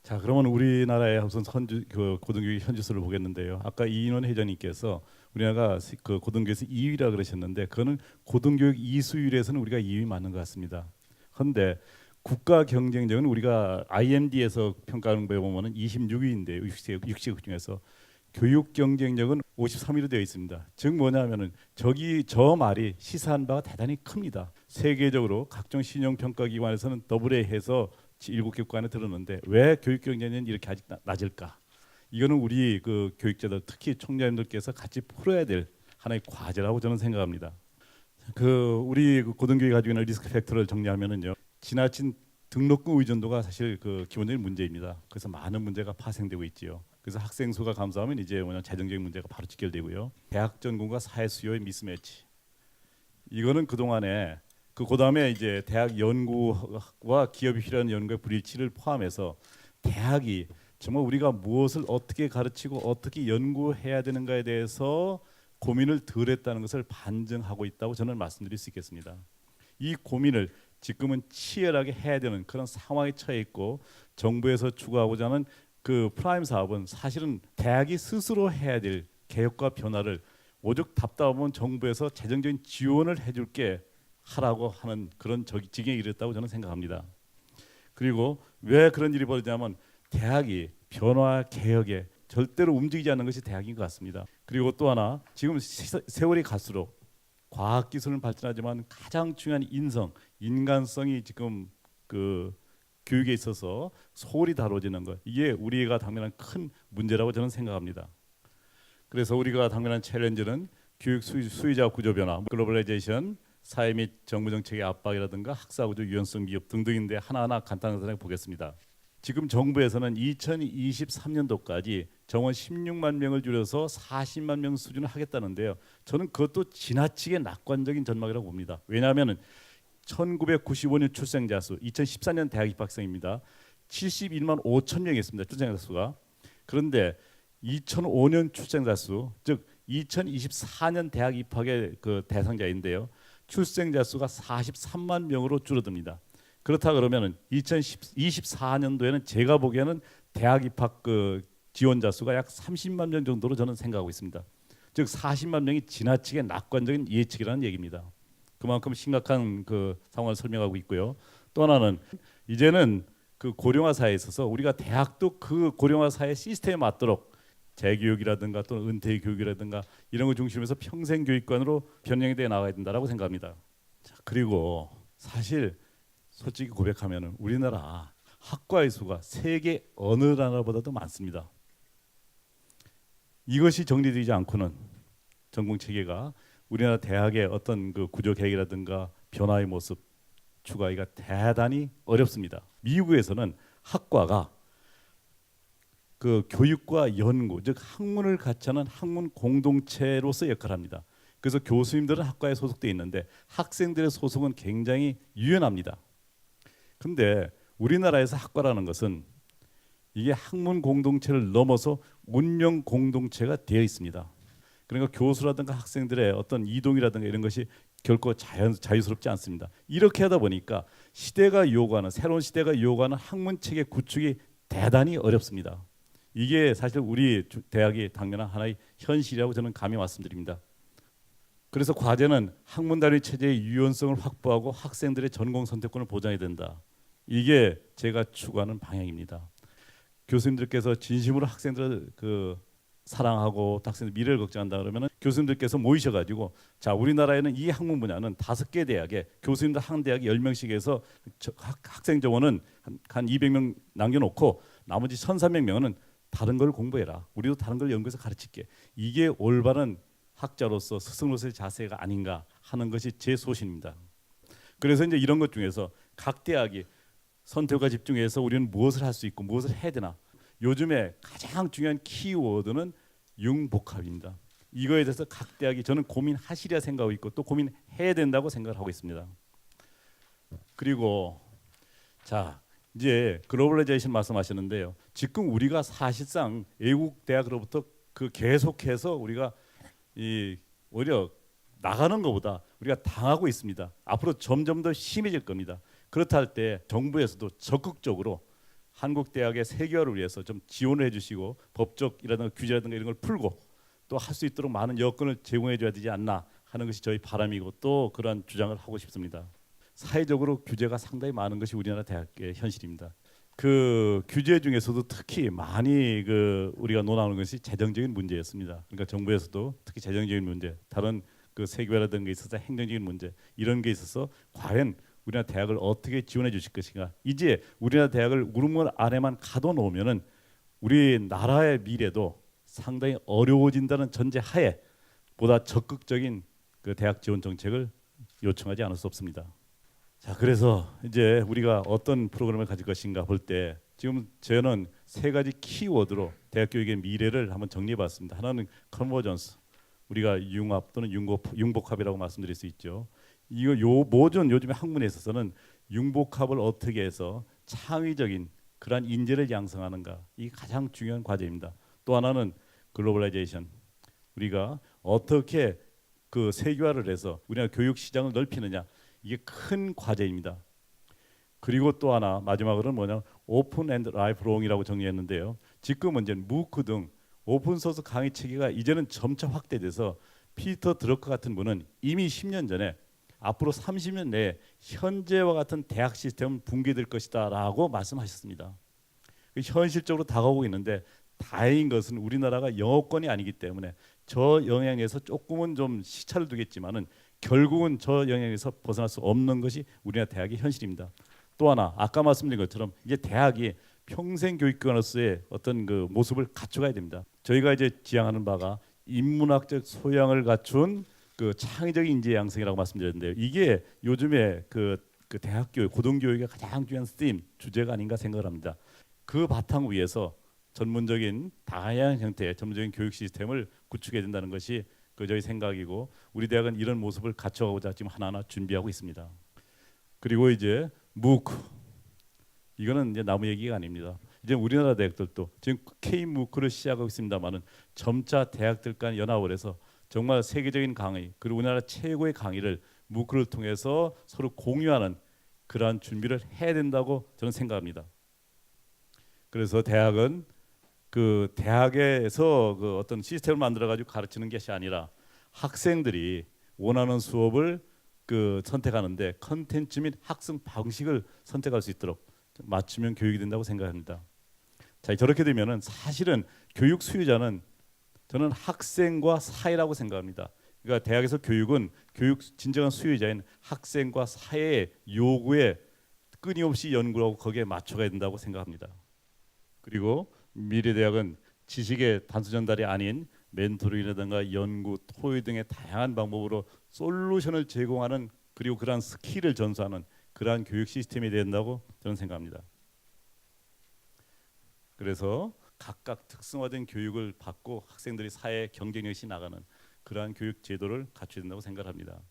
자, 그러면 우리나라의 우선 고등교육 현지수를 보겠는데요. 아까 이인원 회장님께서 우리나라가 그 고등교육에서 2위라 그러셨는데 그거는 고등교육 이수율에서는 우리가 2위 맞는 것 같습니다. 그런데 국가 경쟁력은 우리가 IMD에서 평가하는 거에 보면은 26위인데요. 60개 중에서 교육 경쟁력은 53위로 되어 있습니다. 즉 뭐냐면은 저 말이 시사한 바가 대단히 큽니다. 세계적으로 각종 신용 평가 기관에서는 더블에 해서 7개 국가안에 들었는데 왜 교육 경쟁력은 이렇게 아직 낮을까? 이거는 우리 그 교육자들 특히 총장님들께서 같이 풀어야 될 하나의 과제라고 저는 생각합니다. 그 우리 그 고등교육 가지고 있는 리스크 팩터를 정리하면은요, 지나친 등록금 의존도가 사실 그 기본적인 문제입니다. 그래서 많은 문제가 파생되고 있지요. 그래서 학생 수가 감소하면 이제 뭐냐 재정적인 문제가 바로 직결되고요. 대학 전공과 사회 수요의 미스매치. 이거는 그 동안에 그다음에 이제 대학 연구와 기업이 필요한 연구의 불일치를 포함해서 대학이 정말 우리가 무엇을 어떻게 가르치고 어떻게 연구해야 되는가에 대해서 고민을 덜 했다는 것을 반증하고 있다고 저는 말씀드릴 수 있겠습니다. 이 고민을 지금은 치열하게 해야 되는 그런 상황에 처해 있고 정부에서 추구하고자 하는 그 프라임 사업은 사실은 대학이 스스로 해야 될 개혁과 변화를 오죽 답답하면 정부에서 재정적인 지원을 해줄게 하라고 하는 그런 지경에 이르렀다고 저는 생각합니다. 그리고 왜 그런 일이 벌어지냐면 대학이 변화 개혁에 절대로 움직이지 않는 것이 대학인 것 같습니다. 그리고 또 하나 지금 세월이 갈수록 과학기술은 발전하지만 가장 중요한 인간성이 지금 그 교육에 있어서 소홀히 다뤄지는 것, 이게 우리가 당면한 큰 문제라고 저는 생각합니다. 그래서 우리가 당면한 챌린지는 교육 수요자 구조 변화, 글로벌라이제이션, 사회 및 정부 정책의 압박이라든가 학사구조 유연성 미흡 등등인데 하나하나 간단하게 보겠습니다. 지금 정부에서는 2023년도까지 정원 16만 명을 줄여서 40만 명 수준을 하겠다는데요. 저는 그것도 지나치게 낙관적인 전망이라고 봅니다. 왜냐하면 1995년 출생자 수, 2014년 대학 입학생입니다. 71만 5천 명이었습니다. 출생자 수가. 그런데 2005년 출생자 수, 즉 2024년 대학 입학의 그 대상자인데요. 출생자 수가 43만 명으로 줄어듭니다. 그렇다 그러면은 2024년도에는 제가 보기에는 대학 입학 그 지원자 수가 약 30만 명 정도로 저는 생각하고 있습니다. 즉 40만 명이 지나치게 낙관적인 예측이라는 얘기입니다. 그만큼 심각한 그 상황을 설명하고 있고요. 또 하나는 이제는 그 고령화 사회에 있어서 우리가 대학도 그 고령화 사회 시스템에 맞도록 재교육이라든가 또는 은퇴 교육이라든가 이런 걸 중심으로 해서 평생 교육관으로 변형이 돼 나가야 된다라고 생각합니다. 자, 그리고 사실 솔직히 고백하면 우리나라 학과의 수가 세계 어느 나라보다도 많습니다. 이것이 정리되지 않고는 전공 체계가 우리나라 대학의 어떤 그 구조 개혁이라든가 변화의 모습 추구하기가 대단히 어렵습니다. 미국에서는 학과가 그 교육과 연구, 즉 학문을 같이 하는 학문 공동체로서 역할을 합니다. 그래서 교수님들은 학과에 소속돼 있는데 학생들의 소속은 굉장히 유연합니다. 근데 우리나라에서 학과라는 것은 이게 학문 공동체를 넘어서 운영 공동체가 되어 있습니다. 그러니까 교수라든가 학생들의 어떤 이동이라든가 이런 것이 결코 자유스럽지 않습니다. 이렇게 하다 보니까 새로운 시대가 요구하는 학문 체계 구축이 대단히 어렵습니다. 이게 사실 우리 대학이 당면한 하나의 현실이라고 저는 감히 말씀드립니다. 그래서 과제는 학문 단위 체제의 유연성을 확보하고 학생들의 전공 선택권을 보장해야 된다. 이게 제가 추구하는 방향입니다. 교수님들께서 진심으로 학생들을 그 사랑하고 학생들 미래를 걱정한다 그러면 교수님들께서 모이셔가지고 자 우리나라에는 이 학문 분야는 5개 대학에 교수님들 한 대학에 10명씩 해서 학생 정원은 한 200명 남겨놓고 나머지 1,300명은 다른 걸 공부해라. 우리도 다른 걸 연구해서 가르칠게. 이게 올바른 학자로서 스승으로서의 자세가 아닌가 하는 것이 제 소신입니다. 그래서 이제 이런 것 중에서 각 대학이 선택과 집중해서 우리는 무엇을 할 수 있고 무엇을 해야 되나. 요즘에 가장 중요한 키워드는 융복합입니다. 이거에 대해서 각 대학이 저는 고민하시리라 생각하고 있고 또 고민해야 된다고 생각을 하고 있습니다. 그리고 자 이제 글로벌라이제이션 말씀하셨는데요. 지금 우리가 사실상 외국 대학으로부터 그 계속해서 우리가 이 오히려 나가는 것보다 우리가 당하고 있습니다. 앞으로 점점 더 심해질 겁니다. 그렇다 할 때 정부에서도 적극적으로 한국 대학의 세계화를 위해서 좀 지원을 해주시고 법적이라든가 규제라든가 이런 걸 풀고 또 할 수 있도록 많은 여건을 제공해줘야 되지 않나 하는 것이 저희 바람이고 또 그러한 주장을 하고 싶습니다. 사회적으로 규제가 상당히 많은 것이 우리나라 대학의 현실입니다. 그 규제 중에서도 특히 많이 그 우리가 논하는 것이 재정적인 문제였습니다. 그러니까 정부에서도 특히 재정적인 문제, 다른 그 세계화라든가 있어서 행정적인 문제 이런 게 있어서 과연 우리나라 대학을 어떻게 지원해 주실 것인가. 이제 우리나라 대학을 우르문 안에만 가둬놓으면은 우리나라의 미래도 상당히 어려워진다는 전제하에 보다 적극적인 그 대학 지원 정책을 요청하지 않을 수 없습니다. 자, 그래서 이제 우리가 어떤 프로그램을 가질 것인가 볼 때 지금 저는 세 가지 키워드로 대학 교육의 미래를 한번 정리해봤습니다. 하나는 컨버전스, 우리가 융합 또는 융복합이라고 말씀드릴 수 있죠. 이거 모든 요즘에 학문에 있어서는 융복합을 어떻게 해서 창의적인 그러한 인재를 양성하는가, 이 가장 중요한 과제입니다. 또 하나는 글로벌라이제이션, 우리가 어떻게 그 세계화를 해서 우리나라 교육 시장을 넓히느냐, 이게 큰 과제입니다. 그리고 또 하나 마지막으로는 뭐냐, 오픈 앤드 라이프롱이라고 정리했는데요. 지금은 이제 무크 등 오픈 소스 강의 체계가 이제는 점차 확대돼서 피터 드러커 같은 분은 이미 10년 전에 앞으로 30년 내에 현재와 같은 대학 시스템은 붕괴될 것이다라고 말씀하셨습니다. 현실적으로 다가오고 있는데 다행인 것은 우리나라가 영어권이 아니기 때문에 저 영향에서 조금은 좀 시차를 두겠지만은 결국은 저 영향에서 벗어날 수 없는 것이 우리나라 대학의 현실입니다. 또 하나 아까 말씀드린 것처럼 이제 대학이 평생 교육기관으로서의 어떤 그 모습을 갖춰가야 됩니다. 저희가 이제 지향하는 바가 인문학적 소양을 갖춘 그 창의적인 인재 양성이라고 말씀드렸는데요. 이게 요즘에 그 대학 교육, 고등교육의 가장 중요한 스팀 주제가 아닌가 생각을 합니다. 그 바탕 위에서 전문적인 다양한 형태의 전문적인 교육 시스템을 구축해야 된다는 것이 그 저희 생각이고 우리 대학은 이런 모습을 갖춰가고자 지금 하나하나 준비하고 있습니다. 그리고 이제 무크, 이거는 이제 나무 얘기가 아닙니다. 이제 우리나라 대학들도 지금 K 무크를 시작하고 있습니다만은 점차 대학들 간 연합을 해서 정말 세계적인 강의 그리고 우리나라 최고의 강의를 무크를 통해서 서로 공유하는 그러한 준비를 해야 된다고 저는 생각합니다. 그래서 대학은 그 대학에서 그 어떤 시스템을 만들어 가지고 가르치는 것이 아니라 학생들이 원하는 수업을 그 선택하는데 컨텐츠 및 학습 방식을 선택할 수 있도록 맞춤형 교육이 된다고 생각합니다. 자, 저렇게 되면은 사실은 교육 수요자는 저는 학생과 사회라고 생각합니다. 그러니까 대학에서 교육은 교육 진정한 수요자인 학생과 사회의 요구에 끊임없이 연구하고 거기에 맞춰가야 된다고 생각합니다. 그리고 미래대학은 지식의 단수 전달이 아닌 멘토링이라든가 연구, 토의 등의 다양한 방법으로 솔루션을 제공하는 그리고 그러한 스킬을 전수하는 그러한 교육 시스템이 된다고 저는 생각합니다. 그래서 각각 특성화된 교육을 받고 학생들이 사회 경쟁력이 나가는 그러한 교육 제도를 갖춰야 된다고 생각합니다.